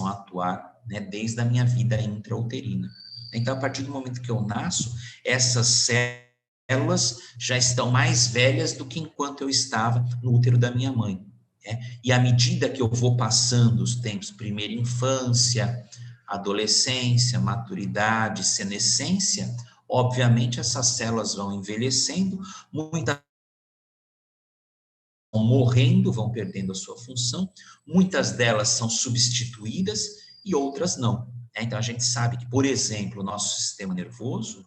a atuar, né, desde a minha vida intrauterina. Então, a partir do momento que eu nasço, essas células já estão mais velhas do que enquanto eu estava no útero da minha mãe. Né? E à medida que eu vou passando os tempos, primeira infância, adolescência, maturidade, senescência, obviamente essas células vão envelhecendo, muitas vão morrendo, vão perdendo a sua função, muitas delas são substituídas e outras não. Então, a gente sabe que, por exemplo, o nosso sistema nervoso,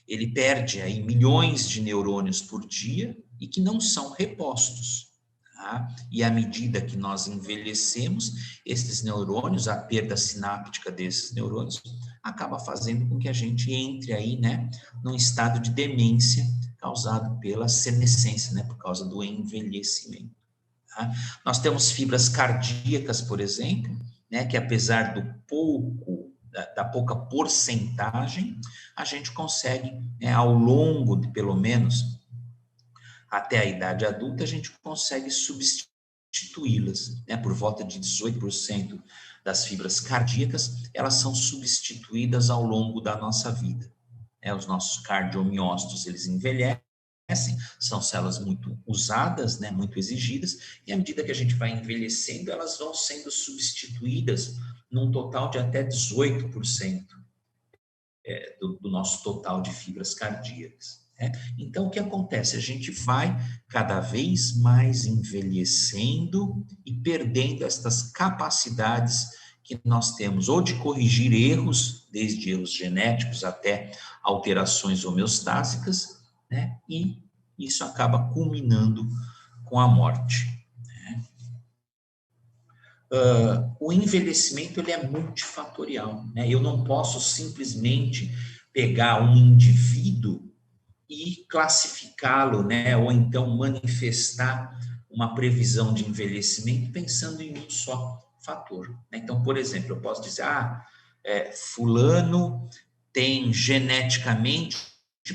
ele perde aí milhões de neurônios por dia e que não são repostos. Tá? E à medida que nós envelhecemos, esses neurônios, a perda sináptica desses neurônios, acaba fazendo com que a gente entre aí, né, num estado de demência causado pela senescência, né, por causa do envelhecimento. Tá? Nós temos fibras cardíacas, por exemplo, né, que apesar da pouca porcentagem, a gente consegue, né, ao longo de pelo menos até a idade adulta, a gente consegue substituí-las, né, por volta de 18% das fibras cardíacas, elas são substituídas ao longo da nossa vida. Os nossos cardiomiócitos, eles envelhecem, são células muito usadas, né, muito exigidas, e à medida que a gente vai envelhecendo, elas vão sendo substituídas num total de até 18% do nosso total de fibras cardíacas. Né? Então, o que acontece? A gente vai cada vez mais envelhecendo e perdendo estas capacidades que nós temos, ou de corrigir erros, desde erros genéticos até alterações homeostásicas, né? E isso acaba culminando com a morte. Né? O envelhecimento ele é multifatorial, né? Eu não posso simplesmente pegar um indivíduo e classificá-lo, né? Ou então manifestar uma previsão de envelhecimento pensando em um só fator. Né? Então, por exemplo, eu posso dizer, fulano tem geneticamente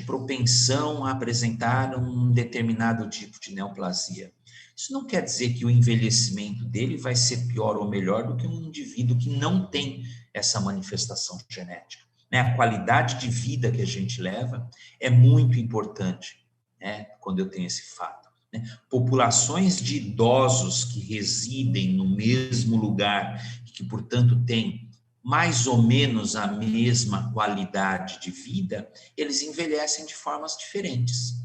propensão a apresentar um determinado tipo de neoplasia. Isso não quer dizer que o envelhecimento dele vai ser pior ou melhor do que um indivíduo que não tem essa manifestação genética. Né? A qualidade de vida que a gente leva é muito importante, né? Quando eu tenho esse fato. Né? Populações de idosos que residem no mesmo lugar, que, portanto, têm mais ou menos a mesma qualidade de vida, eles envelhecem de formas diferentes.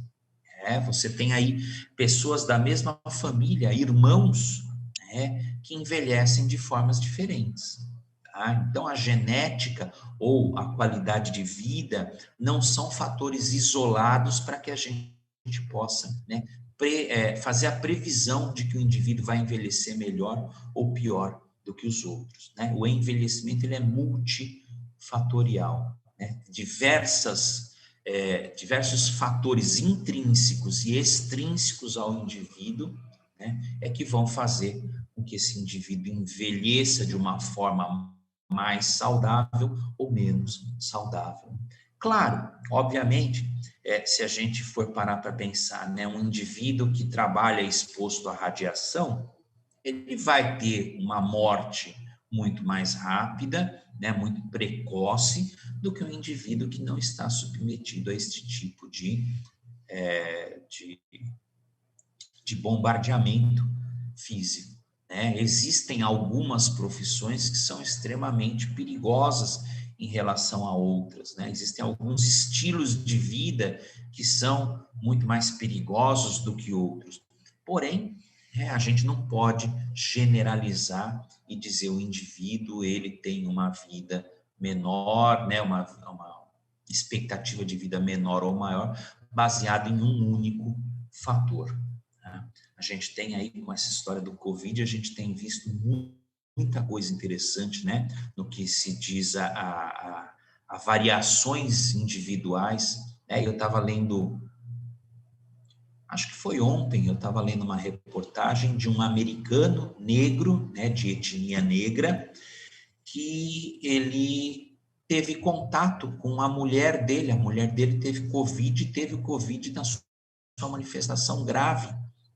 Você tem aí pessoas da mesma família, irmãos, né, que envelhecem de formas diferentes. Tá? Então, a genética ou a qualidade de vida não são fatores isolados para que a gente possa, né, fazer a previsão de que o indivíduo vai envelhecer melhor ou pior do que os outros. Né? O envelhecimento ele é multifatorial. Né? Diversos fatores intrínsecos e extrínsecos ao indivíduo, né, é que vão fazer com que esse indivíduo envelheça de uma forma mais saudável ou menos saudável. Claro, obviamente, se a gente for parar para pensar, né, um indivíduo que trabalha exposto à radiação, ele vai ter uma morte muito mais rápida, né, muito precoce, do que um indivíduo que não está submetido a este tipo de bombardeamento físico. Né? Existem algumas profissões que são extremamente perigosas em relação a outras. Né? Existem alguns estilos de vida que são muito mais perigosos do que outros. Porém, a gente não pode generalizar e dizer o indivíduo ele tem uma vida menor, né, uma expectativa de vida menor ou maior, baseado em um único fator. Né? A gente tem aí, com essa história do Covid, a gente tem visto muita coisa interessante, né, no que se diz a variações individuais. Eu estava lendo, acho que foi ontem, eu estava lendo uma reportagem de um americano negro, né, de etnia negra, que ele teve contato com a mulher dele teve o Covid na sua manifestação grave,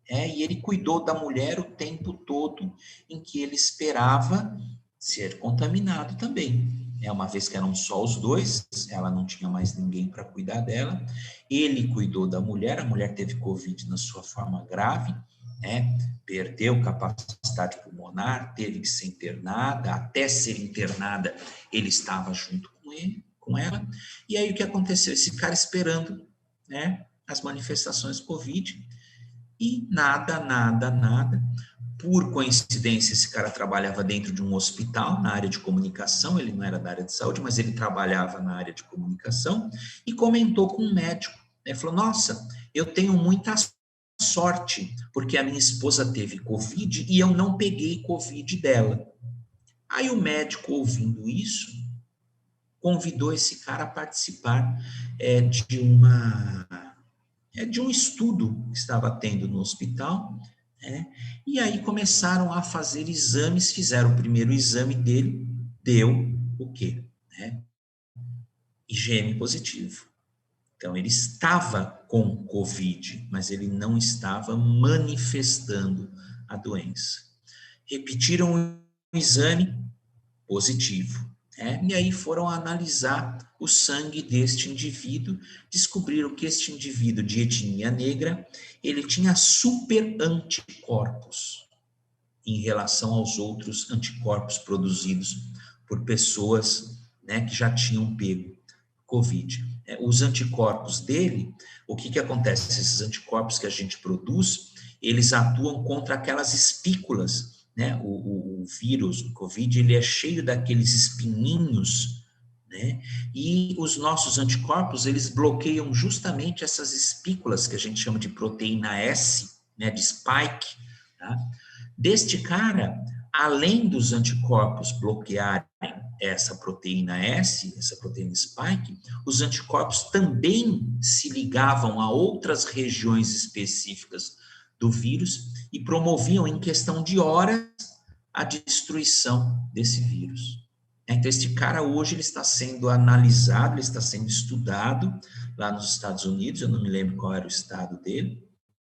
e ele cuidou da mulher o tempo todo em que ele esperava ser contaminado também. Uma vez que eram só os dois, ela não tinha mais ninguém para cuidar dela, ele cuidou da mulher, a mulher teve Covid na sua forma grave, né? Perdeu capacidade pulmonar, teve que ser internada, até ser internada ele estava junto com ela, e aí o que aconteceu? Esse cara esperando, né, as manifestações Covid, e nada. Por coincidência, esse cara trabalhava dentro de um hospital, na área de comunicação, ele não era da área de saúde, mas ele trabalhava na área de comunicação, e comentou com um médico, né? Falou, nossa, eu tenho muita sorte, porque a minha esposa teve Covid e eu não peguei Covid dela. Aí o médico, ouvindo isso, convidou esse cara a participar de um estudo que estava tendo no hospital, né? E aí começaram a fazer exames, fizeram o primeiro exame dele, deu o quê? Né? IgM positivo. Então, ele estava com Covid, mas ele não estava manifestando a doença. Repetiram o exame positivo. E aí foram analisar o sangue deste indivíduo, descobriram que este indivíduo de etnia negra, ele tinha super anticorpos em relação aos outros anticorpos produzidos por pessoas, né, que já tinham pego Covid. Os anticorpos dele, o que acontece? Esses anticorpos que a gente produz, eles atuam contra aquelas espículas, né? O vírus, o Covid, ele é cheio daqueles espinhinhos, né? E os nossos anticorpos, eles bloqueiam justamente essas espículas que a gente chama de proteína S, né? De spike, tá? Deste cara, além dos anticorpos bloquearem essa proteína S, essa proteína spike, os anticorpos também se ligavam a outras regiões específicas do vírus e promoviam em questão de horas a destruição desse vírus. Então, este cara hoje ele está sendo analisado, ele está sendo estudado lá nos Estados Unidos, eu não me lembro qual era o estado dele,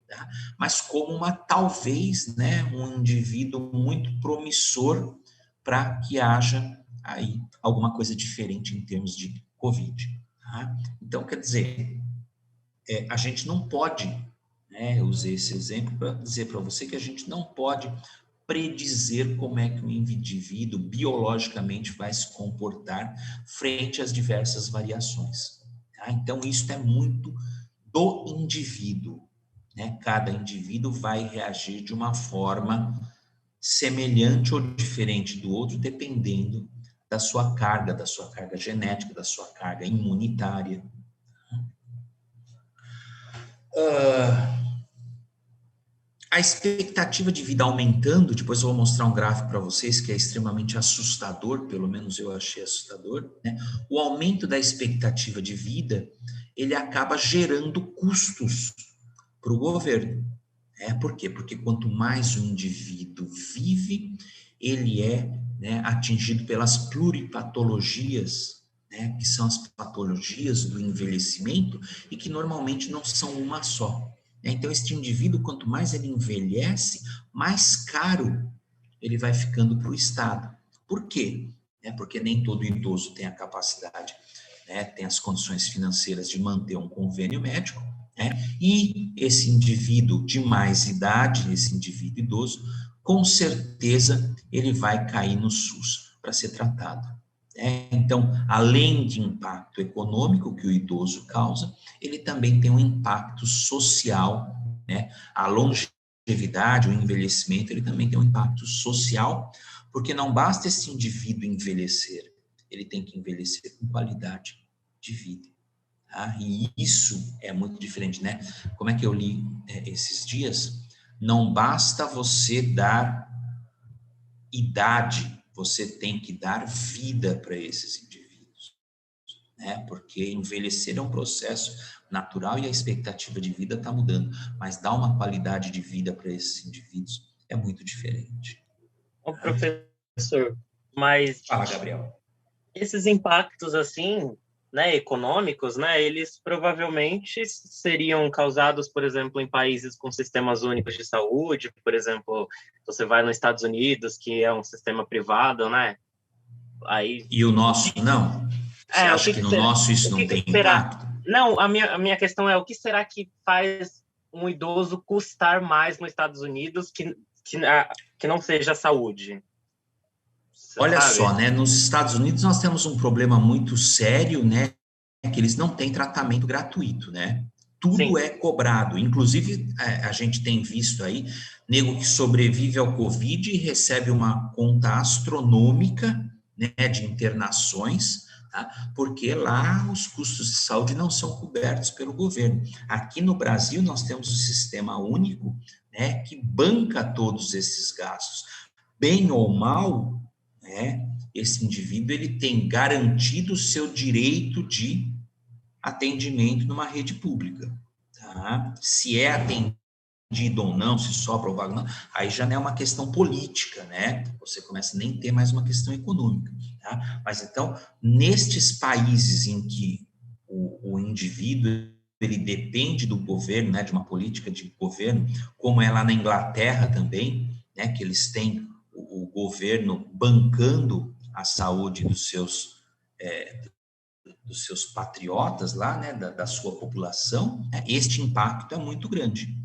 tá? Mas como talvez, né, um indivíduo muito promissor para que haja aí alguma coisa diferente em termos de Covid. Tá? Então, quer dizer, a gente não pode, né, eu usei esse exemplo para dizer para você que a gente não pode predizer como é que um indivíduo biologicamente vai se comportar frente às diversas variações. Tá? Então, isso é muito do indivíduo. Né? Cada indivíduo vai reagir de uma forma semelhante ou diferente do outro, dependendo da sua carga genética, da sua carga imunitária. A expectativa de vida aumentando, depois eu vou mostrar um gráfico para vocês que é extremamente assustador, pelo menos eu achei assustador, né? O aumento da expectativa de vida, ele acaba gerando custos para o governo. Por quê? Porque quanto mais o indivíduo vive, ele é, né, atingido pelas pluripatologias, né, que são as patologias do envelhecimento e que normalmente não são uma só. Então, este indivíduo, quanto mais ele envelhece, mais caro ele vai ficando para o Estado. Por quê? Porque nem todo idoso tem a capacidade, né, tem as condições financeiras de manter um convênio médico, né? E esse indivíduo de mais idade, esse indivíduo idoso, com certeza ele vai cair no SUS para ser tratado. Então, além de impacto econômico que o idoso causa, ele também tem um impacto social, né? A longevidade, o envelhecimento, ele também tem um impacto social, porque não basta esse indivíduo envelhecer, ele tem que envelhecer com qualidade de vida. Tá? E isso é muito diferente, né? Como é que eu li esses dias? Não basta você dar idade, você tem que dar vida para esses indivíduos, né? Porque envelhecer é um processo natural e a expectativa de vida está mudando, mas dar uma qualidade de vida para esses indivíduos é muito diferente. Ô, professor, mas Fala, Gabriel. esses impactos, assim, né, econômicos, né, eles provavelmente seriam causados, por exemplo, em países com sistemas únicos de saúde, por exemplo, você vai nos Estados Unidos, que é um sistema privado, né, aí... E o nosso não? Você O acha que que que no será? nosso isso O que não que tem será? impacto? Não, a minha questão é o que será que faz um idoso custar mais nos Estados Unidos que não seja a saúde? Você Olha sabe? só, né? Nos Estados Unidos nós temos um problema muito sério, né? Que eles não têm tratamento gratuito, né? Tudo Sim, é cobrado. Inclusive, a gente tem visto aí, nego que sobrevive ao Covid e recebe uma conta astronômica, né, de internações, tá? Porque lá os custos de saúde não são cobertos pelo governo. Aqui no Brasil nós temos o sistema único, né, que banca todos esses gastos. Bem ou mal, né, esse indivíduo ele tem garantido o seu direito de atendimento numa rede pública, tá? Se é atendido ou não, se sobra ou vaga ou não, aí já não é uma questão política, né? Você começa a nem ter mais uma questão econômica, tá? Mas então, nestes países em que o indivíduo ele depende do governo, né, de uma política de governo, como é lá na Inglaterra também, né, que eles têm o governo bancando a saúde dos seus patriotas lá, né, da sua população, né, este impacto é muito grande.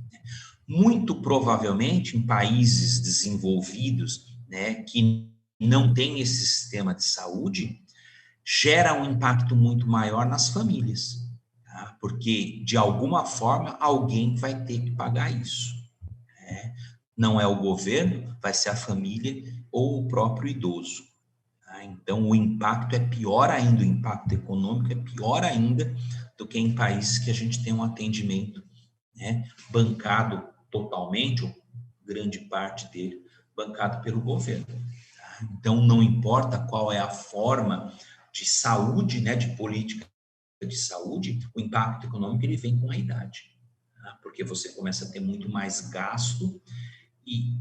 Muito provavelmente em países desenvolvidos, né, que não têm esse sistema de saúde, gera um impacto muito maior nas famílias, tá? Porque de alguma forma alguém vai ter que pagar isso, né? Não é o governo, vai ser a família ou o próprio idoso. Tá? Então, o impacto é pior ainda, o impacto econômico é pior ainda do que em países que a gente tem um atendimento, né, bancado totalmente, ou grande parte dele, bancado pelo governo. Tá? Então, não importa qual é a forma de saúde, né, de política de saúde, o impacto econômico ele vem com a idade, tá? Porque você começa a ter muito mais gasto e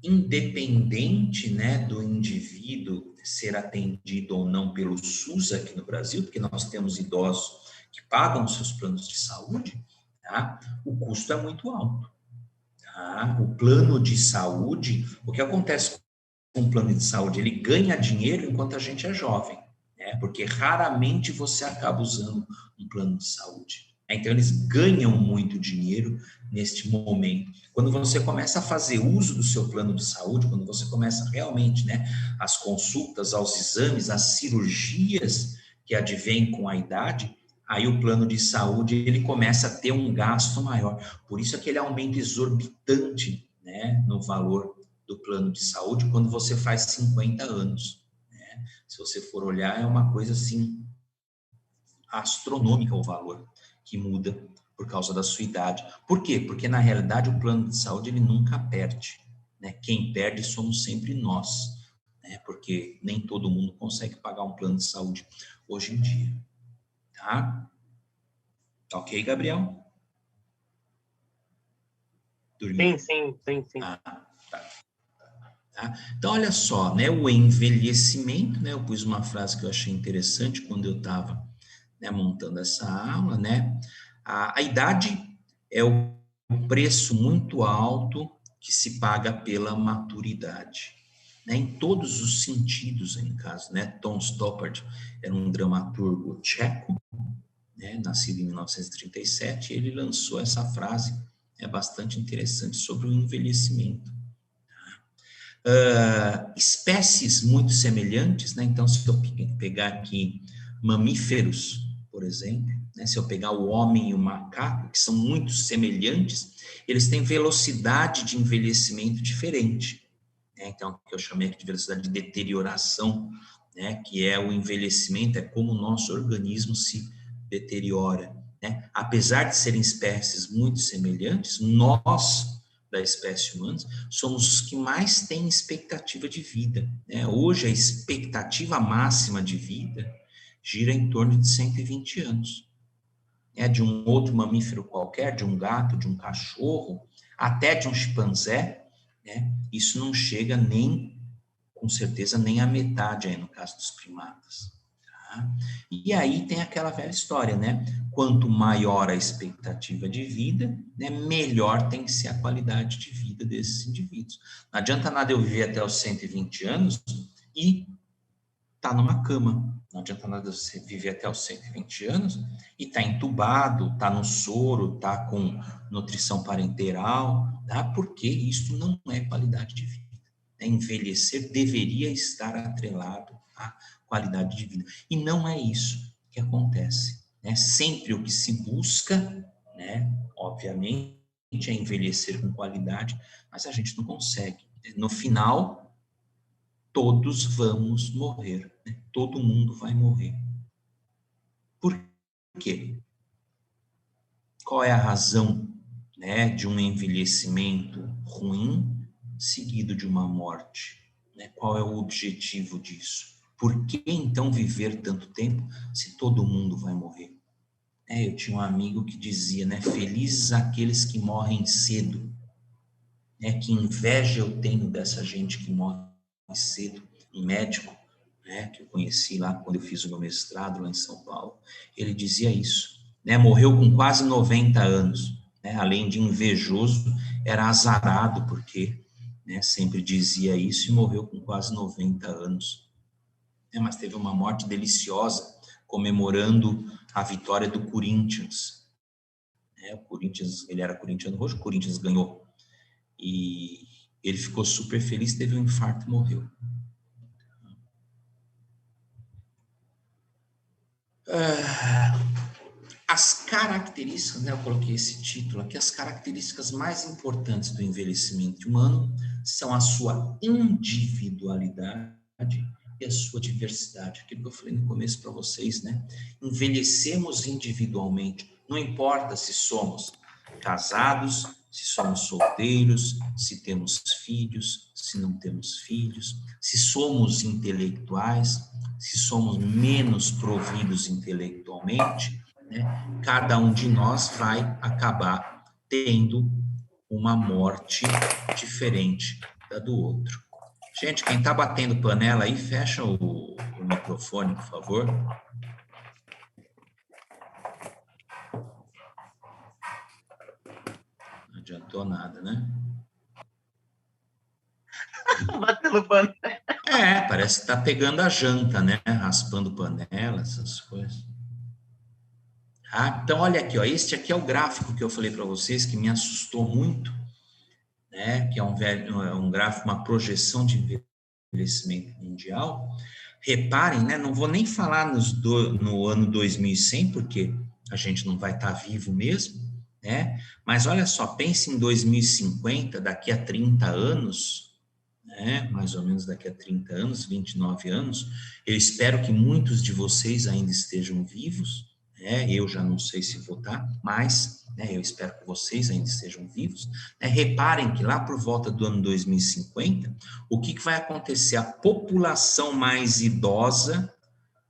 independente, né, do indivíduo ser atendido ou não pelo SUS aqui no Brasil, porque nós temos idosos que pagam seus planos de saúde, tá? O custo é muito alto, tá? O plano de saúde, o que acontece com o plano de saúde? Ele ganha dinheiro enquanto a gente é jovem, né? Porque raramente você acaba usando um plano de saúde. Então, eles ganham muito dinheiro neste momento. Quando você começa a fazer uso do seu plano de saúde, quando você começa realmente, né, as consultas, aos exames, as cirurgias que advêm com a idade, aí o plano de saúde ele começa a ter um gasto maior. Por isso aquele aumento exorbitante, né, no valor do plano de saúde quando você faz 50 anos, né? Se você for olhar, é uma coisa assim astronômica o valor que muda por causa da sua idade. Por quê? Porque na realidade o plano de saúde ele nunca perde, né? Quem perde somos sempre nós, né? Porque nem todo mundo consegue pagar um plano de saúde hoje em dia, tá? Tá ok, Gabriel? Dormiu? sim, sim, sim, sim. Ah, tá? Então, olha só, né, o envelhecimento, né, eu pus uma frase que eu achei interessante quando eu estava, né, montando essa aula, né, a idade é o preço muito alto que se paga pela maturidade, né, em todos os sentidos, em caso, né, Tom Stoppard era um dramaturgo tcheco, né, nascido em 1937, e ele lançou essa frase, é bastante interessante, sobre o envelhecimento. Espécies muito semelhantes, né? Então, se eu pegar aqui mamíferos, por exemplo, né? Se eu pegar o homem e o macaco, que são muito semelhantes, eles têm velocidade de envelhecimento diferente, né? Então, que eu chamei aqui de velocidade de deterioração, né? Que é o envelhecimento, é como o nosso organismo se deteriora, né? Apesar de serem espécies muito semelhantes, nós da espécie humana, somos os que mais têm expectativa de vida, né? Hoje, a expectativa máxima de vida gira em torno de 120 anos. Né? De um outro mamífero qualquer, de um gato, de um cachorro, até de um chimpanzé, né? Isso não chega nem, com certeza, nem à metade aí no caso dos primatas. Tá? E aí tem aquela velha história, né? Quanto maior a expectativa de vida, né, melhor tem que ser a qualidade de vida desses indivíduos. Não adianta nada eu viver até os 120 anos e estar numa cama. Não adianta nada você viver até os 120 anos e estar entubado, estar no soro, estar com nutrição parenteral, tá? Porque isso não é qualidade de vida. Envelhecer deveria estar atrelado à qualidade de vida. E não é isso que acontece. Né? Sempre o que se busca, né, obviamente, é envelhecer com qualidade, mas a gente não consegue. No final, todos vamos morrer. Né? Todo mundo vai morrer. Por quê? Qual é a razão, né, de um envelhecimento ruim seguido de uma morte? Né? Qual é o objetivo disso? Por que então viver tanto tempo se todo mundo vai morrer? Eu tinha um amigo que dizia, né, felizes aqueles que morrem cedo. Que inveja eu tenho dessa gente que morre cedo. Um médico, né, que eu conheci lá quando eu fiz o meu mestrado lá em São Paulo, ele dizia isso. Né, morreu com quase 90 anos. Né, além de invejoso, era azarado, porque, né, sempre dizia isso e morreu com quase 90 anos. Mas teve uma morte deliciosa, comemorando a vitória do Corinthians. O Corinthians, ele era corintiano roxo, o Corinthians ganhou. E ele ficou super feliz, teve um infarto e morreu. As características, né, eu coloquei esse título aqui, as características mais importantes do envelhecimento humano são a sua individualidade e a sua diversidade. Aquilo que eu falei no começo para vocês, né? Envelhecemos individualmente, não importa se somos casados, se somos solteiros, se temos filhos, se não temos filhos, se somos intelectuais, se somos menos providos intelectualmente, né? Cada um de nós vai acabar tendo uma morte diferente da do outro. Gente, quem está batendo panela aí, fecha o microfone, por favor. Não adiantou nada, né? Batendo pano. Parece que está pegando a janta, né? Raspando panela, essas coisas. Então, olha aqui, ó, este aqui é o gráfico que eu falei para vocês, que me assustou muito, né? Que é um gráfico, uma projeção de envelhecimento mundial. Reparem, né? Não vou nem falar no ano 2100, porque a gente não vai estar vivo mesmo, né? Mas olha só, pense em 2050, daqui a 30 anos, né? Mais ou menos daqui a 30 anos, 29 anos. Eu espero que muitos de vocês ainda estejam vivos, né? Eu já não sei se vou estar, mas, né, eu espero que vocês ainda estejam vivos. Reparem que lá por volta do ano 2050, o que vai acontecer? A população mais idosa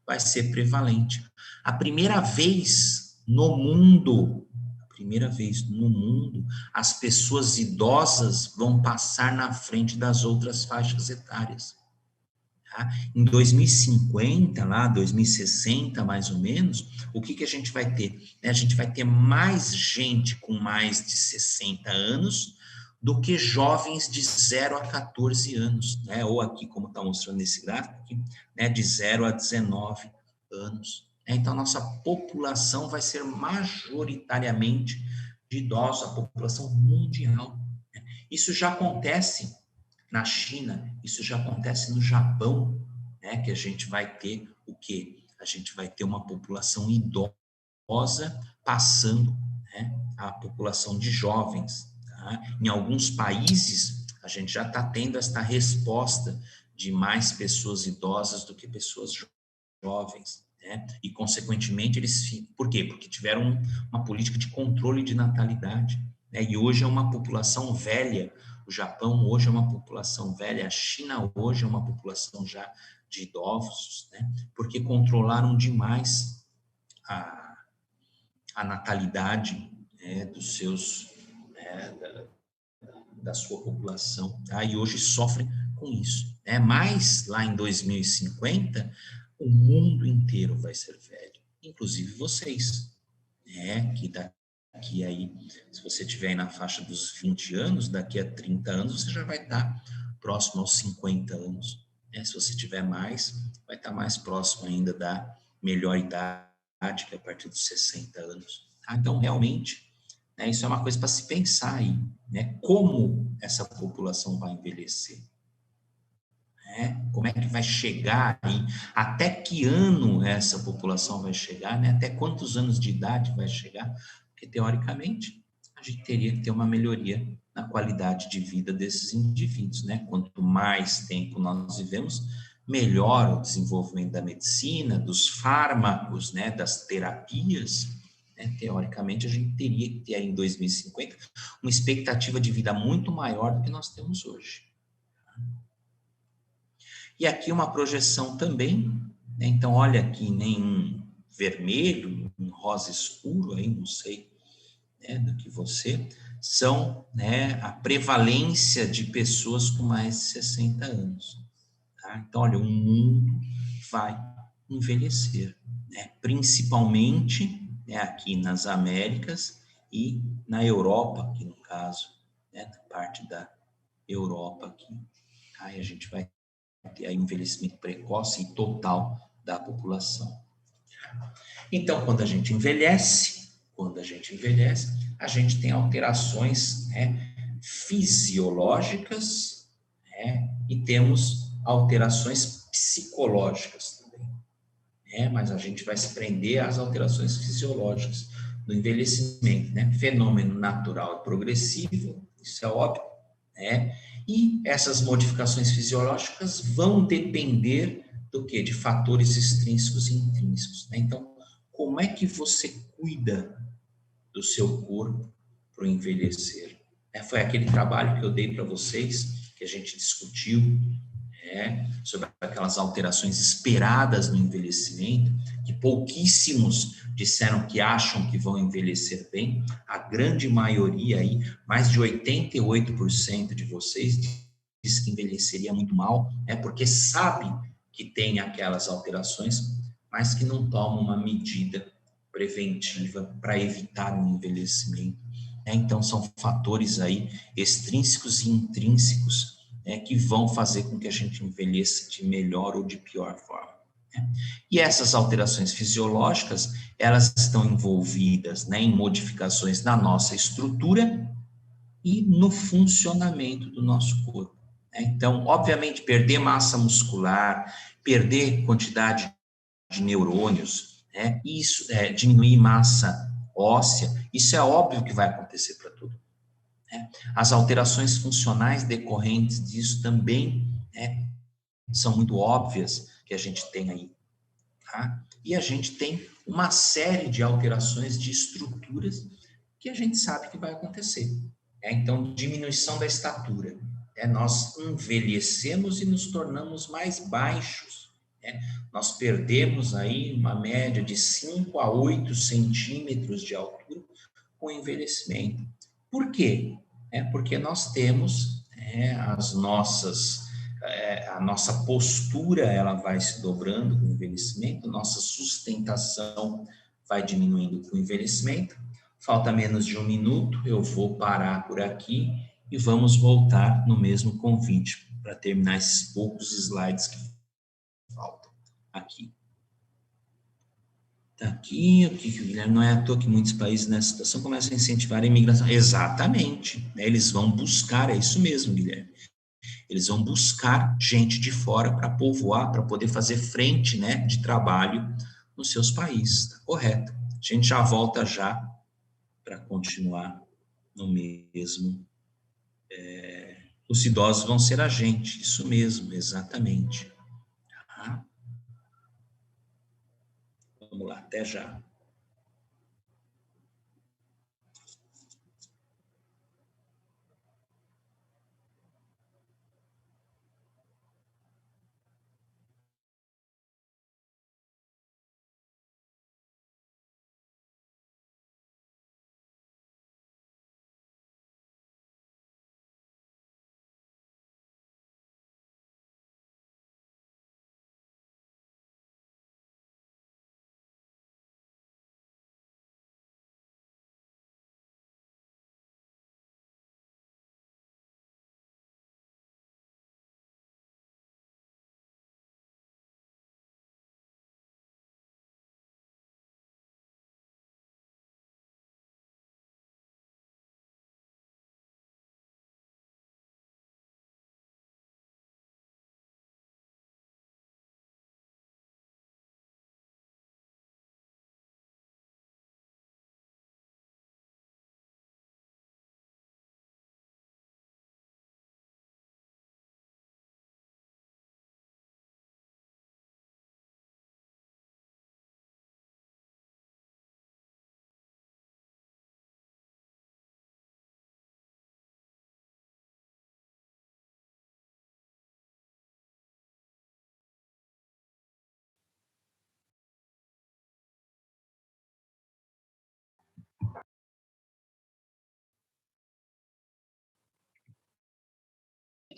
vai ser prevalente. A primeira vez no mundo, as pessoas idosas vão passar na frente das outras faixas etárias. Tá? Em 2050, lá, 2060, mais ou menos, o que a gente vai ter? A gente vai ter mais gente com mais de 60 anos do que jovens de 0 a 14 anos, né? Ou aqui, como está mostrando nesse gráfico, aqui, né? De 0 a 19 anos. Então, nossa população vai ser majoritariamente de idosos, a população mundial. Isso já acontece na China, isso já acontece no Japão, né? Que a gente vai ter o quê? A gente vai ter uma população idosa passando, né, a população de jovens. Tá? Em alguns países, a gente já está tendo esta resposta de mais pessoas idosas do que pessoas jovens. Né? E, consequentemente, por quê? Porque tiveram uma política de controle de natalidade. Né? E hoje é uma população velha. O Japão hoje é uma população velha. A China hoje é uma população já de idosos, né? Porque controlaram demais a natalidade, né, dos seus, né, da sua população, tá? E hoje sofrem com isso. Mas lá em 2050, o mundo inteiro vai ser velho, inclusive vocês, né? Que daqui aí, se você estiver aí na faixa dos 20 anos, daqui a 30 anos você já vai estar próximo aos 50 anos, né? Se você tiver mais, vai estar mais próximo ainda da melhor idade, que é a partir dos 60 anos. Tá? Então, realmente, né, isso é uma coisa para se pensar aí, né? Como essa população vai envelhecer? Né? Como é que vai chegar aí? Até que ano essa população vai chegar? Né? Até quantos anos de idade vai chegar? Porque, teoricamente, a gente teria que ter uma melhoria na qualidade de vida desses indivíduos. Né? Quanto mais tempo nós vivemos, melhor o desenvolvimento da medicina, dos fármacos, né? Das terapias. Né? Teoricamente, a gente teria que ter aí em 2050 uma expectativa de vida muito maior do que nós temos hoje. E aqui uma projeção também, né? Então olha aqui, nenhum vermelho, um rosa escuro, aí não sei, né, do que você, são, né, a prevalência de pessoas com mais de 60 anos. Tá? Então, olha, o mundo vai envelhecer, né? Principalmente, né, aqui nas Américas e na Europa, aqui no caso, né, na parte da Europa aqui. Aí a gente vai ter aí envelhecimento precoce e total da população. Então, quando a gente envelhece, a gente tem alterações, né, fisiológicas, né, e temos alterações psicológicas também, né, mas a gente vai se prender às alterações fisiológicas do envelhecimento, né, fenômeno natural e progressivo, isso é óbvio, né, e essas modificações fisiológicas vão depender do quê? De fatores extrínsecos e intrínsecos, né? Então, como é que você cuida do seu corpo para o envelhecer? Foi aquele trabalho que eu dei para vocês, que a gente discutiu, sobre aquelas alterações esperadas no envelhecimento, que pouquíssimos disseram que acham que vão envelhecer bem, a grande maioria aí, mais de 88% de vocês diz que envelheceria muito mal, porque sabe que tem aquelas alterações, mas que não tomam uma medida preventiva para evitar o envelhecimento. Então, são fatores aí extrínsecos e intrínsecos, que vão fazer com que a gente envelheça de melhor ou de pior forma. Né? E essas alterações fisiológicas, elas estão envolvidas, né, em modificações na nossa estrutura e no funcionamento do nosso corpo. Né? Então, obviamente, perder massa muscular, perder quantidade de neurônios, né? Isso, diminuir massa óssea, isso é óbvio que vai acontecer para tudo. Né? As alterações funcionais decorrentes disso também, né, são muito óbvias que a gente tem aí. Tá? E a gente tem uma série de alterações de estruturas que a gente sabe que vai acontecer. Então, diminuição da estatura. Nós envelhecemos e nos tornamos mais baixos. Nós perdemos aí uma média de 5 a 8 centímetros de altura com o envelhecimento. Por quê? Porque nós temos a nossa postura, ela vai se dobrando com o envelhecimento, nossa sustentação vai diminuindo com o envelhecimento. Falta menos de 1 minuto, eu vou parar por aqui e vamos voltar no mesmo convite para terminar esses poucos slides que faltam aqui. Tá aqui, o que o Guilherme, não é à toa que muitos países nessa situação começam a incentivar a imigração. Exatamente, eles vão buscar, é isso mesmo, Guilherme. Eles vão buscar gente de fora para povoar, para poder fazer frente, né, de trabalho nos seus países, tá correto. A gente já volta já para continuar no mesmo. Os idosos vão ser a gente, isso mesmo, exatamente. Tá? Vamos lá, até já.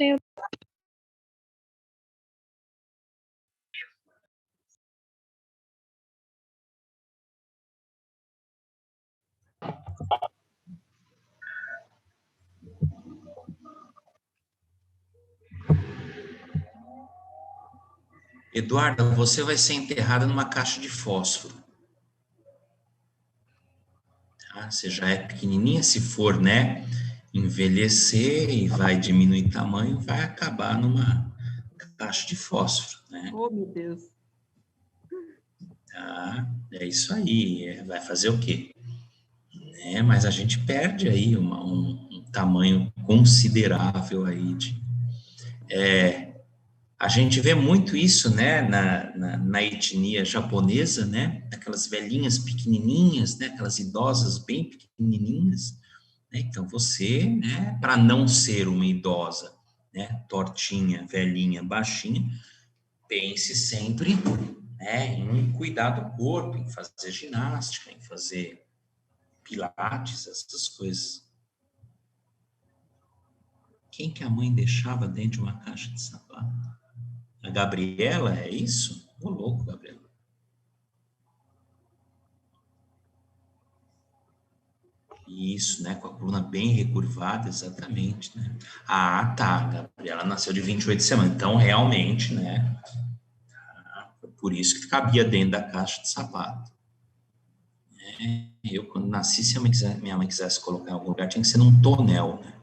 tem... Eduarda, você vai ser enterrada numa caixa de fósforo. Tá? Você já é pequenininha, se for, né, envelhecer e vai diminuir tamanho, vai acabar numa caixa de fósforo, né? Oh, meu Deus. Tá? É isso aí. Vai fazer o quê? Mas a gente perde aí um tamanho considerável aí a gente vê muito isso, né, na etnia japonesa, né, aquelas velhinhas pequenininhas, né, aquelas idosas bem pequenininhas, né, então você, né, para não ser uma idosa, né, tortinha, velhinha, baixinha, pense sempre, né, em cuidar do corpo, em fazer ginástica, em fazer pilates, essas coisas. Quem que a mãe deixava dentro de uma caixa de sapato? A Gabriela, é isso? Ô, louco, Gabriela. Isso, né? Com a coluna bem recurvada, exatamente, né? Ah, tá. A Gabriela nasceu de 28 semanas. Então, realmente, né? Foi por isso que cabia dentro da caixa de sapato. Eu, quando nasci, se minha mãe quisesse colocar em algum lugar, tinha que ser num tonel, né?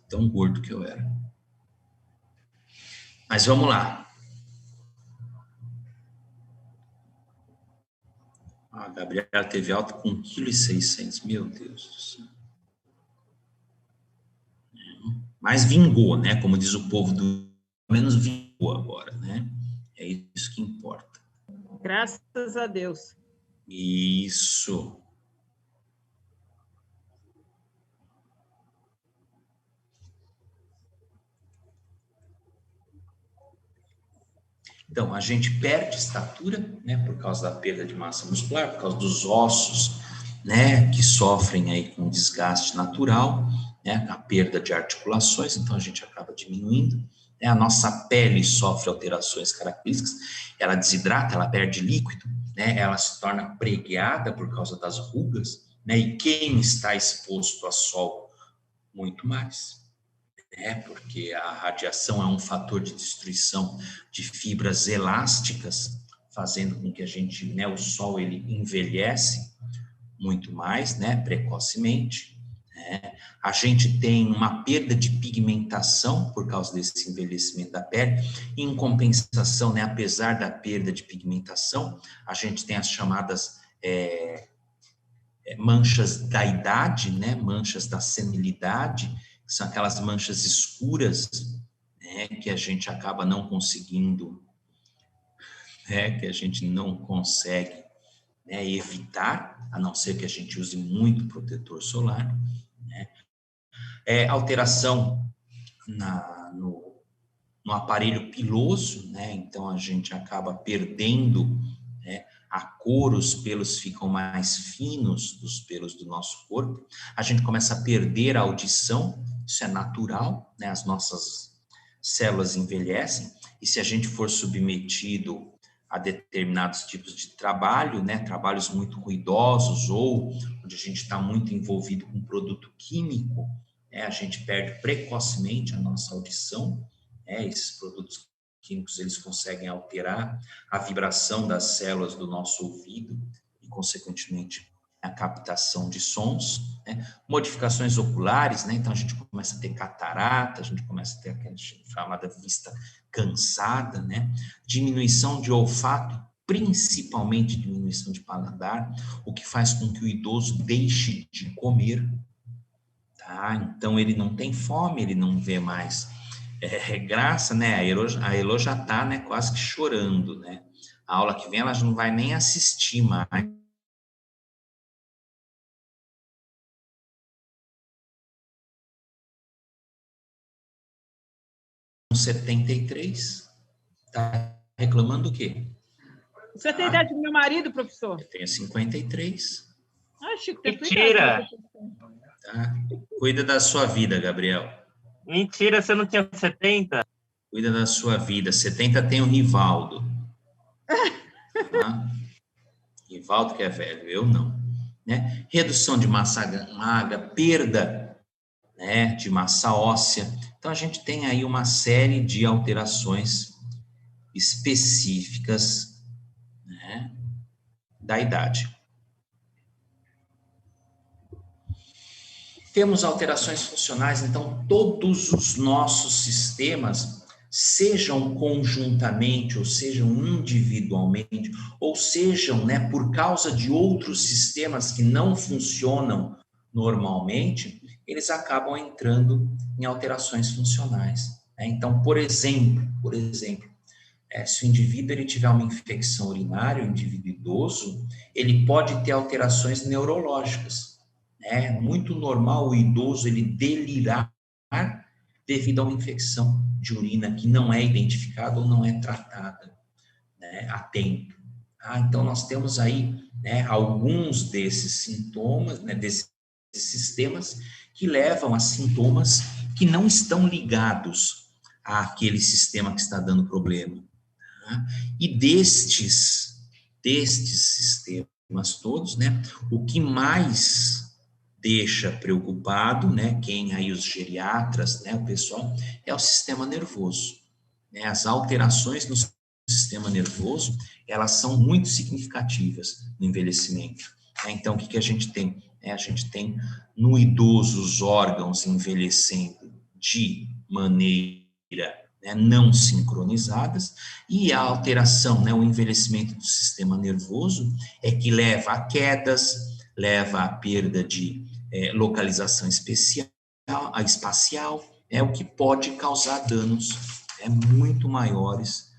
Tão gordo que eu era. Mas vamos lá. A Gabriela teve alta com 1,6 kg. Meu Deus do céu. Mas vingou, né? Como diz o povo do... menos vingou agora, né? É isso que importa. Graças a Deus. Isso. Então, a gente perde estatura, né, por causa da perda de massa muscular, por causa dos ossos, né, que sofrem aí com desgaste natural, né, a perda de articulações, então a gente acaba diminuindo, né, a nossa pele sofre alterações características, ela desidrata, ela perde líquido, né, ela se torna preguiada por causa das rugas, né, e quem está exposto a sol muito mais, porque a radiação é um fator de destruição de fibras elásticas, fazendo com que a gente, né, o sol ele envelhece muito mais, né, precocemente, né? A gente tem uma perda de pigmentação por causa desse envelhecimento da pele, e em compensação, né, apesar da perda de pigmentação, a gente tem as chamadas manchas da idade, né, manchas da senilidade, que são aquelas manchas escuras, né, que a gente acaba não conseguindo, né, que a gente não consegue, né, evitar, a não ser que a gente use muito protetor solar, né. Alteração no aparelho piloso, né, então a gente acaba perdendo, né, a cor, os pelos ficam mais finos dos pelos do nosso corpo, a gente começa a perder a audição, isso é natural, né, as nossas células envelhecem, e se a gente for submetido a determinados tipos de trabalho, né, trabalhos muito ruidosos ou onde a gente está muito envolvido com produto químico, né, a gente perde precocemente a nossa audição, esses produtos químicos eles conseguem alterar a vibração das células do nosso ouvido e, consequentemente, a captação de sons, né? Modificações oculares, né? Então a gente começa a ter catarata, a gente começa a ter aquela chamada vista cansada, né? Diminuição de olfato, principalmente diminuição de paladar, o que faz com que o idoso deixe de comer, tá? Então ele não tem fome, ele não vê mais graça, né? A Elo já tá, né, quase que chorando, né? A aula que vem ela já não vai nem assistir mais. 73, tá reclamando do quê? Você tem idade do meu marido, professor? Eu tenho 53. Ah, Chico, tem tua Mentira! idade. Tá? Cuida da sua vida, Gabriel. Mentira, você não tinha 70? Cuida da sua vida. 70 tem o Rivaldo. Tá? Rivaldo que é velho, eu não. Né? Redução de massa magra, perda, né, de massa óssea. Então, a gente tem aí uma série de alterações específicas, né, da idade. Temos alterações funcionais, então todos os nossos sistemas, sejam conjuntamente, ou sejam individualmente, ou sejam, né, por causa de outros sistemas que não funcionam normalmente, eles acabam entrando em alterações funcionais. Né? Então, por exemplo, se o indivíduo ele tiver uma infecção urinária, o indivíduo idoso, ele pode ter alterações neurológicas. É muito normal o idoso ele delirar devido a uma infecção de urina que não é identificada ou não é tratada, né, a tempo. Então, nós temos aí, né, alguns desses sintomas, né, desses sistemas que levam a sintomas que não estão ligados àquele sistema que está dando problema. Tá? E destes sistemas todos, né, o que mais deixa preocupado, né, quem aí os geriatras, né, o pessoal, é o sistema nervoso. Né, as alterações no sistema nervoso, elas são muito significativas no envelhecimento. Né? Então, o que a gente tem? A gente tem no idoso os órgãos envelhecendo de maneira, né, não sincronizadas, e a alteração, né, o envelhecimento do sistema nervoso é que leva a quedas, leva à perda de localização espacial, o que pode causar danos muito maiores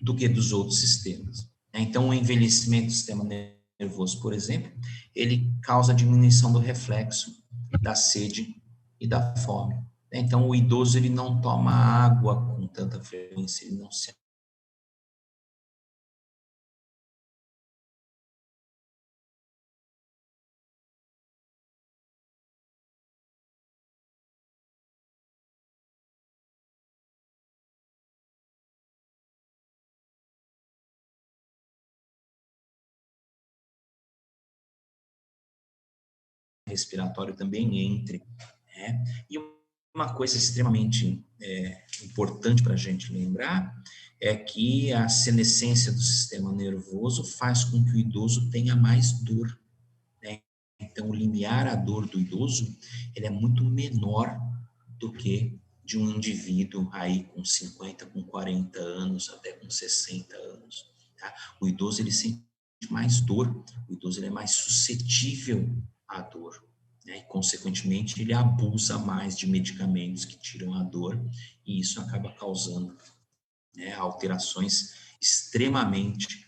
do que dos outros sistemas. Então, o envelhecimento do sistema nervoso, por exemplo, ele causa diminuição do reflexo, da sede e da fome. Então, o idoso ele não toma água com tanta frequência, ele não se respiratório também entre. Né? E uma coisa extremamente importante para a gente lembrar é que a senescência do sistema nervoso faz com que o idoso tenha mais dor. Né? Então, o limiar à dor do idoso ele é muito menor do que de um indivíduo aí com 50, com 40 anos, até com 60 anos. Tá? O idoso ele sente mais dor, o idoso ele é mais suscetível à dor. Né? E, consequentemente, ele abusa mais de medicamentos que tiram a dor, e isso acaba causando, né, alterações extremamente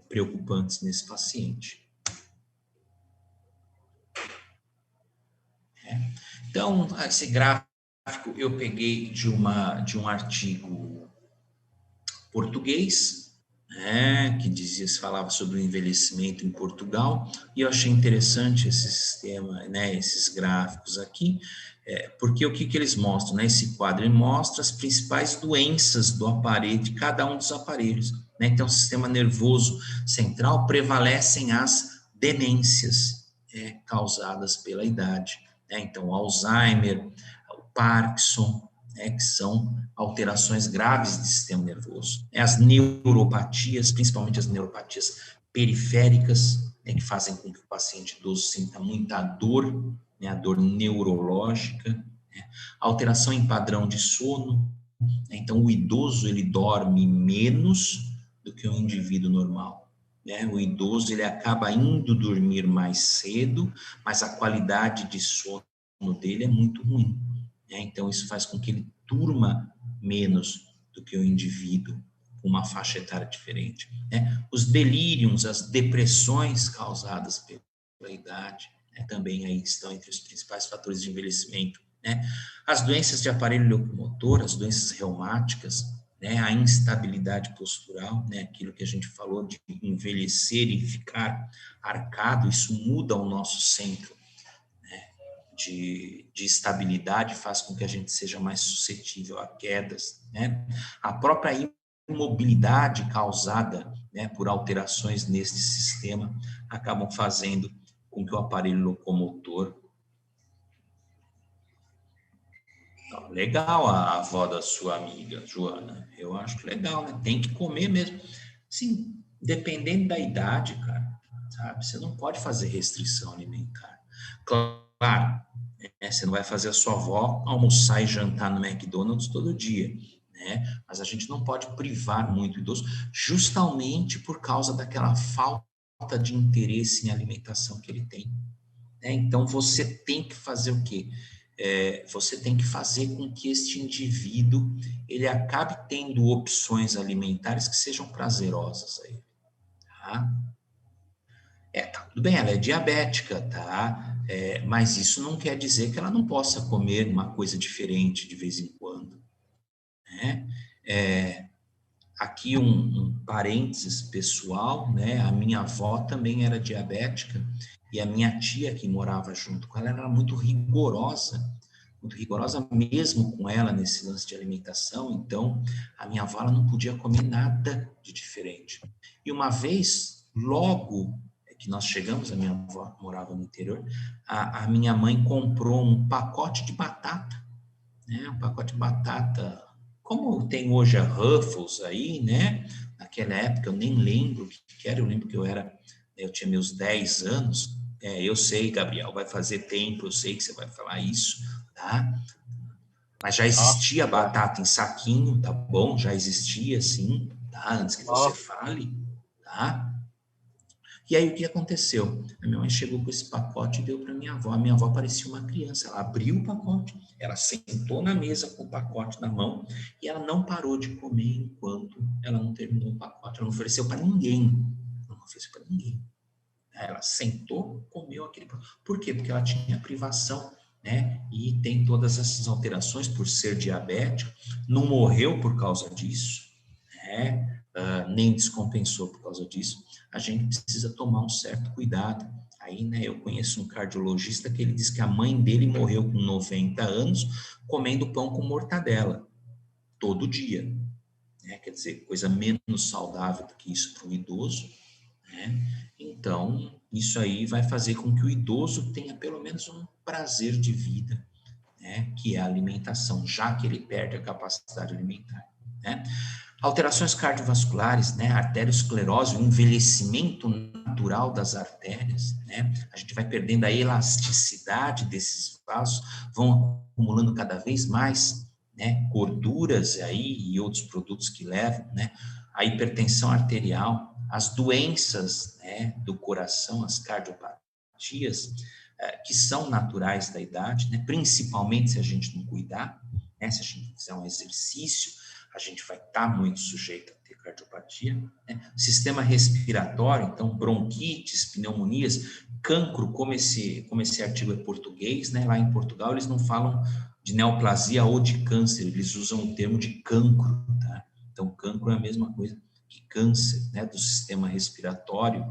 preocupantes nesse paciente. Então, esse gráfico eu peguei de um artigo português, né, que falava sobre o envelhecimento em Portugal, e eu achei interessante esse sistema, né, esses gráficos aqui, porque o que eles mostram, né, esse quadro ele mostra as principais doenças do aparelho, de cada um dos aparelhos, né, então o sistema nervoso central prevalecem as demências causadas pela idade, né, então o Alzheimer, o Parkinson, que são alterações graves do sistema nervoso. As neuropatias, principalmente as neuropatias periféricas, que fazem com que o paciente idoso sinta muita dor, a dor neurológica, alteração em padrão de sono. Então, o idoso ele dorme menos do que um indivíduo normal. O idoso ele acaba indo dormir mais cedo, mas a qualidade de sono dele é muito ruim. Então, isso faz com que ele durma menos do que o indivíduo com uma faixa etária diferente. Os delírios, as depressões causadas pela idade, também aí estão entre os principais fatores de envelhecimento. As doenças de aparelho locomotor, as doenças reumáticas, a instabilidade postural, aquilo que a gente falou de envelhecer e ficar arcado, isso muda o nosso centro de estabilidade faz com que a gente seja mais suscetível a quedas, né? A própria imobilidade causada, né, por alterações neste sistema acabam fazendo com que o aparelho locomotor... Legal a avó da sua amiga, Joana. Eu acho legal, né? Tem que comer mesmo. Sim, dependendo da idade, cara, sabe? Você não pode fazer restrição alimentar. Claro, né? Você não vai fazer a sua avó almoçar e jantar no McDonald's todo dia, né? Mas a gente não pode privar muito o idoso, justamente por causa daquela falta de interesse em alimentação que ele tem, né? Então, você tem que fazer o quê? Você tem que fazer com que este indivíduo ele acabe tendo opções alimentares que sejam prazerosas a ele, tá? Tá tudo bem, ela é diabética, tá? Mas isso não quer dizer que ela não possa comer uma coisa diferente de vez em quando, né? Aqui um parênteses pessoal, né? A minha avó também era diabética e a minha tia que morava junto com ela era muito rigorosa mesmo com ela nesse lance de alimentação. Então, a minha avó ela não podia comer nada de diferente. E uma vez, logo que nós chegamos, a minha avó morava no interior, a minha mãe comprou um pacote de batata, né? Um pacote de batata, como tem hoje a Ruffles aí, né? Naquela época eu nem lembro o que era, eu lembro que eu tinha meus 10 anos. Eu sei, Gabriel, vai fazer tempo, eu sei que você vai falar isso, tá? Mas já existia batata em saquinho, tá bom? Já existia, sim, tá? Antes que você fale, tá? E aí, o que aconteceu? A minha mãe chegou com esse pacote e deu para minha avó. A minha avó parecia uma criança. Ela abriu o pacote, ela sentou na mesa com o pacote na mão e ela não parou de comer enquanto ela não terminou o pacote. Ela não ofereceu para ninguém. Não ofereceu para ninguém. Ela sentou, comeu aquele pacote. Por quê? Porque ela tinha privação, né? E tem todas essas alterações por ser diabético. Não morreu por causa disso, né? Nem descompensou por causa disso. A gente precisa tomar um certo cuidado. Aí, né, eu conheço um cardiologista que ele diz que a mãe dele morreu com 90 anos comendo pão com mortadela, todo dia, né? Quer dizer, coisa menos saudável do que isso para um idoso, né? Então, isso aí vai fazer com que o idoso tenha pelo menos um prazer de vida, né, que é a alimentação, já que ele perde a capacidade alimentar, né? Alterações cardiovasculares, né, arteriosclerose, o envelhecimento natural das artérias, né? A gente vai perdendo a elasticidade desses vasos, vão acumulando cada vez mais, né, gorduras aí e outros produtos que levam, né? A hipertensão arterial, as doenças, né, do coração, as cardiopatias, que são naturais da idade, né? Principalmente se a gente não cuidar, né? Se a gente fizer um exercício, a gente vai estar muito sujeito a ter cardiopatia, né? Sistema respiratório, então, bronquites, pneumonias, cancro, como esse artigo é português, né? Lá em Portugal eles não falam de neoplasia ou de câncer, eles usam o termo de cancro, tá? Então, cancro é a mesma coisa que câncer, né? Do sistema respiratório.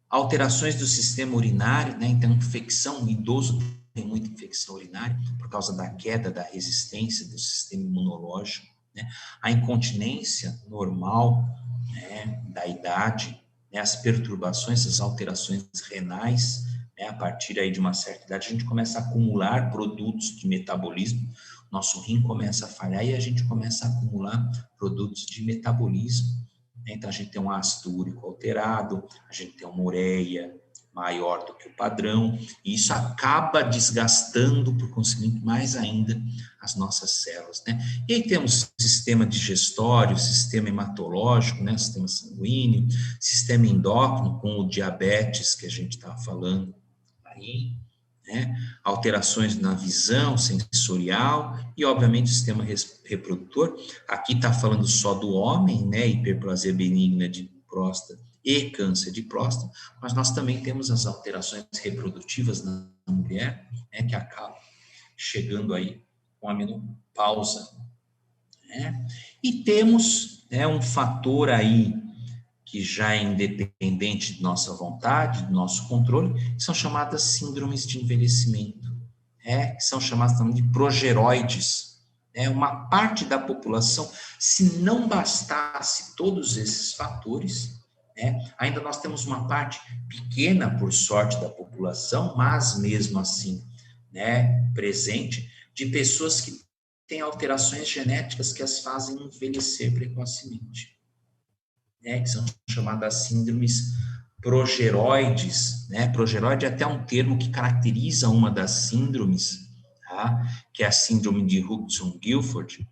Alterações do sistema urinário, né? Então, infecção, o idoso tem muita infecção urinária por causa da queda da resistência do sistema imunológico, né? A incontinência normal, né, da idade, né? As perturbações, as alterações renais, né? A partir aí de uma certa idade, a gente começa a acumular produtos de metabolismo, nosso rim começa a falhar e a gente começa a acumular produtos de metabolismo. Então, a gente tem um ácido úrico alterado, a gente tem uma ureia maior do que o padrão, e isso acaba desgastando, por conseguinte, mais ainda as nossas células, né? E aí temos sistema digestório, sistema hematológico, né? Sistema sanguíneo, sistema endócrino, com o diabetes que a gente estava falando aí, né? Alterações na visão sensorial e, obviamente, o sistema reprodutor. Aqui está falando só do homem, né? Hiperplasia benigna de próstata e câncer de próstata, mas nós também temos as alterações reprodutivas na mulher, né? Que acabam chegando aí com a menopausa, né? E temos, né, um fator aí que já é independente de nossa vontade, do nosso controle, que são chamadas síndromes de envelhecimento, que são chamadas também de progeroides. Uma parte da população, se não bastasse todos esses fatores, ainda nós temos uma parte pequena, por sorte, da população, mas mesmo assim, presente, de pessoas que têm alterações genéticas que as fazem envelhecer precocemente, que são chamadas síndromes progeroides, Progeroide é até um termo que caracteriza uma das síndromes, que é a síndrome de Hudson-Gilford,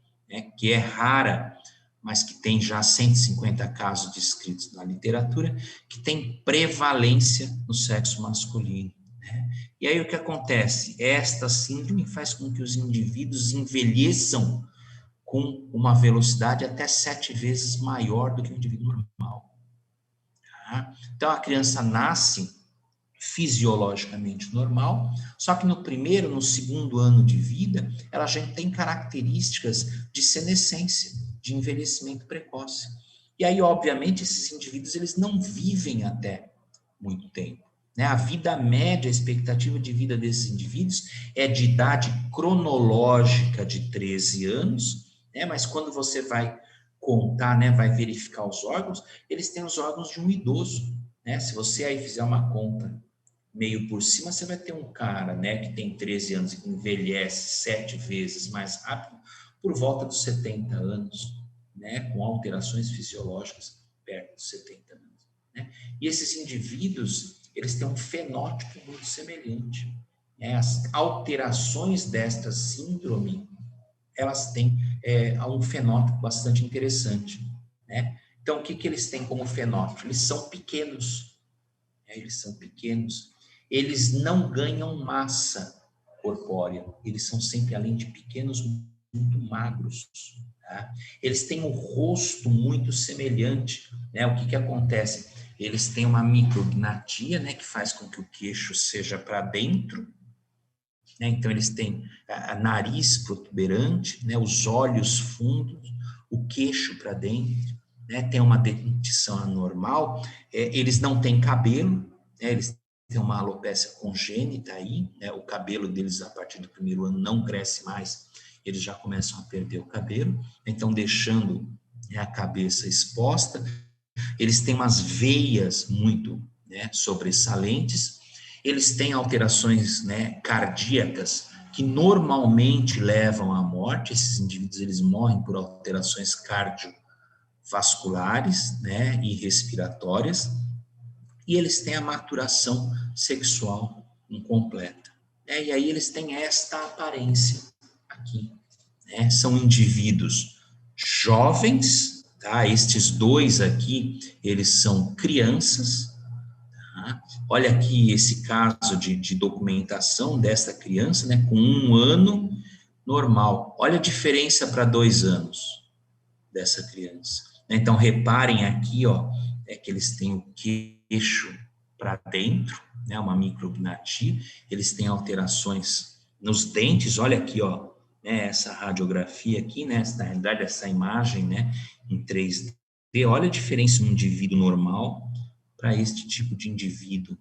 que é rara, mas que tem já 150 casos descritos na literatura, que tem prevalência no sexo masculino. E aí o que acontece? Esta síndrome faz com que os indivíduos envelheçam com uma velocidade até 7 vezes maior do que o indivíduo normal. Então, a criança nasce fisiologicamente normal, só que no primeiro, no segundo ano de vida, ela já tem características de senescência, de envelhecimento precoce. E aí, obviamente, esses indivíduos, eles não vivem até muito tempo. A vida média, a expectativa de vida desses indivíduos é de idade cronológica de 13 anos, mas quando você vai contar, vai verificar os órgãos, eles têm os órgãos de um idoso. Se você aí fizer uma conta meio por cima, você vai ter um cara, que tem 13 anos e que envelhece 7 vezes mais rápido, por volta dos 70 anos, com alterações fisiológicas perto dos 70 anos. E esses indivíduos, eles têm um fenótipo muito semelhante. As alterações desta síndrome, elas têm um fenótipo bastante interessante. Então, o que eles têm como fenótipo? Eles são pequenos. Eles não ganham massa corpórea. Eles são sempre, além de pequenos, muito magros. Eles têm um rosto muito semelhante. O que acontece? Eles têm uma micrognatia, que faz com que o queixo seja para dentro. Então, eles têm nariz protuberante, os olhos fundos, o queixo para dentro, tem uma dentição anormal, eles não têm cabelo, eles têm uma alopécia congênita aí, o cabelo deles a partir do primeiro ano não cresce mais, eles já começam a perder o cabelo, então deixando a cabeça exposta. Eles têm umas veias muito sobressalentes, eles têm alterações cardíacas que normalmente levam à morte. Esses indivíduos, eles morrem por alterações cardiovasculares e respiratórias, e eles têm a maturação sexual incompleta. E aí eles têm esta aparência aqui. São indivíduos jovens, estes dois aqui, eles são crianças. Olha aqui esse caso de documentação desta criança, com 1 ano normal. Olha a diferença para 2 anos dessa criança. Então, reparem aqui, que eles têm o queixo para dentro, uma micrognatia, eles têm alterações nos dentes. Olha aqui, essa radiografia aqui, na realidade, essa imagem, em 3D. Olha a diferença de um indivíduo normal para este tipo de indivíduo,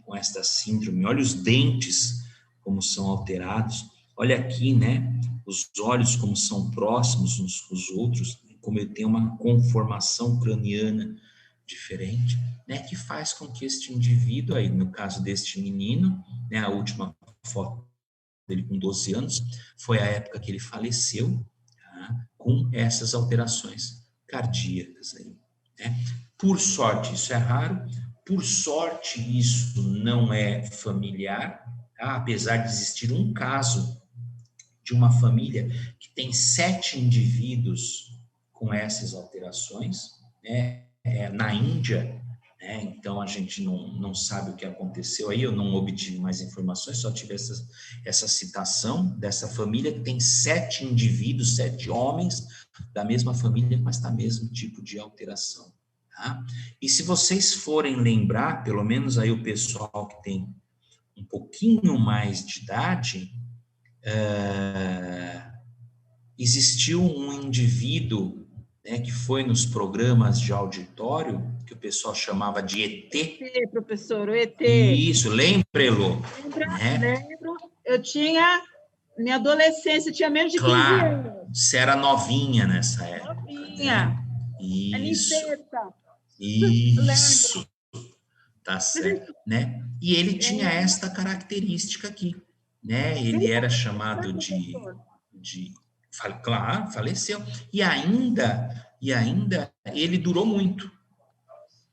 com esta síndrome. Olha os dentes, como são alterados. Olha aqui, os olhos como são próximos uns com os outros, como ele tem uma conformação craniana diferente, que faz com que este indivíduo, aí no caso deste menino, a última foto dele com 12 anos, foi a época que ele faleceu, com essas alterações cardíacas aí. Por sorte, isso é raro. Por sorte, isso não é familiar, apesar de existir um caso de uma família que tem 7 indivíduos com essas alterações, na Índia, então a gente não sabe o que aconteceu aí, eu não obtive mais informações, só tive essa citação dessa família que tem 7 indivíduos, 7 homens da mesma família, mas da mesmo tipo de alteração. E se vocês forem lembrar, pelo menos aí o pessoal que tem um pouquinho mais de idade, existiu um indivíduo né, que foi nos programas de auditório, que o pessoal chamava de ET. ET, professor, o ET. Isso, lembra, Elô? Né? Lembro. Eu tinha, minha adolescência, tinha menos de 15 Claro, anos. você era novinha nessa época. Novinha. Né? Isso, Anitta. isso, Lembro. tá certo, né? E ele tinha esta característica aqui, né? Ele era chamado claro, faleceu. E ainda ele durou muito,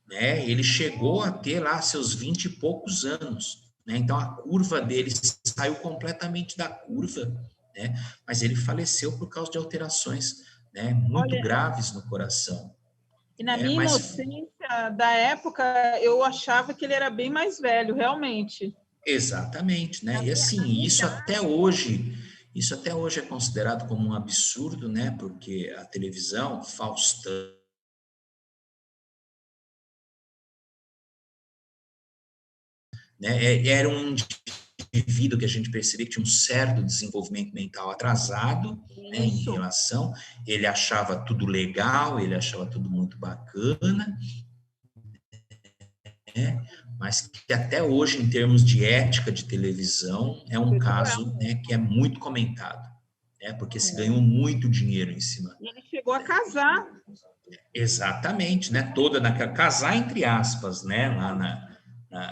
né? Ele chegou a ter lá seus 20 e poucos anos, né? Então a curva dele saiu completamente da curva, né? Mas ele faleceu por causa de alterações, né, muito graves no coração. E na minha Mas inocência da época, eu achava que ele era bem mais velho, realmente. exatamente, né? E assim, isso até hoje é considerado como um absurdo, né? Porque a televisão, Faustão, né? Era um indivíduo que a gente percebia que tinha um certo desenvolvimento mental atrasado, né, em relação, ele achava tudo legal, ele achava tudo muito bacana, né? Mas que até hoje, em termos de ética de televisão, é um caso, né, que é muito comentado, né? Porque se ganhou muito dinheiro em cima. E ele chegou a casar. Exatamente, né? Toda naquela casar entre aspas, né? Lá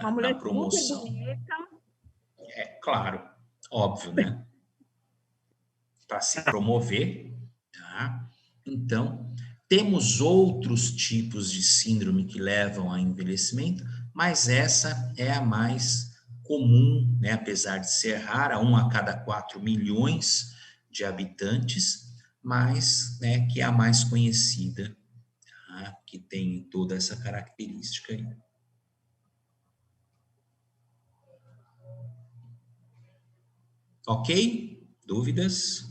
Uma mulher na promoção. super bonita. É claro, óbvio, né? Para se promover, tá? Então, temos outros tipos de síndrome que levam a envelhecimento, mas essa é a mais comum, né? Apesar de ser rara, 1 a cada 4 milhões de habitantes, mas, né, que é a mais conhecida, tá? Que tem toda essa característica aí. Ok? Dúvidas?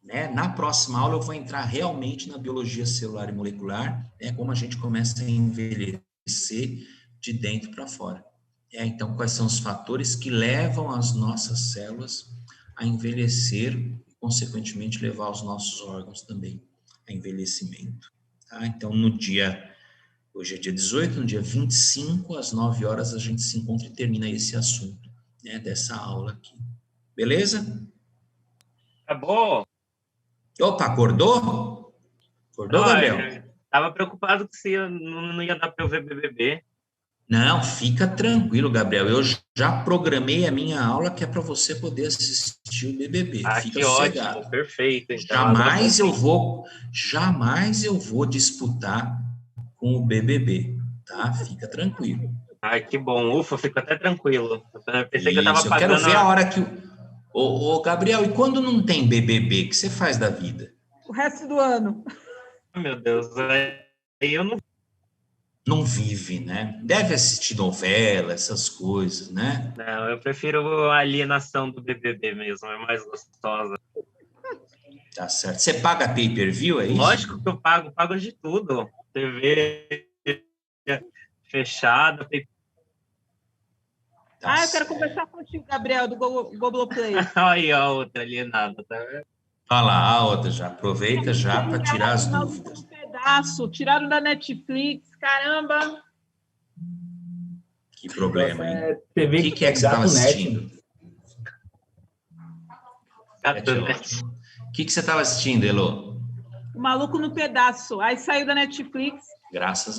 Né? Na próxima aula eu vou entrar realmente na biologia celular e molecular, né? Como a gente começa a envelhecer de dentro para fora. Então, quais são os fatores que levam as nossas células a envelhecer e, consequentemente, levar os nossos órgãos também a envelhecimento. Tá? Então, hoje é dia 18, no dia 25, às 9 horas, a gente se encontra e termina esse assunto, né, dessa aula aqui. Beleza? Acabou. Opa, acordou? Acordou, Gabriel? Tava preocupado que não ia dar para eu ver BBB. Não, fica tranquilo, Gabriel. Eu já programei a minha aula que é para você poder assistir o BBB. Fica que sossegado. Ótimo, perfeito. Então, jamais eu vou disputar com o BBB, tá? Fica tranquilo. Que bom. Ufa, fico até tranquilo. Eu pensei que eu tava pagando. Eu quero ver a hora que Ô, Gabriel, e quando não tem BBB, o que você faz da vida? O resto do ano. Meu Deus, aí eu não vive, né? Deve assistir novela, essas coisas, né? Não, eu prefiro a alienação do BBB mesmo, é mais gostosa. Tá certo. Você paga pay-per-view, é isso? Lógico que eu pago de tudo. TV fechada. Eu quero conversar contigo, Gabriel, do Globoplay. Aí, a outra alienada, tá vendo? Olha lá, a outra já. Aproveita já para tirar as dúvidas. Pedaço, tiraram da Netflix, caramba. Que problema, hein? O que é que você estava assistindo? O que você estava assistindo, Elô? O Maluco no Pedaço. Aí saiu da Netflix. Graças a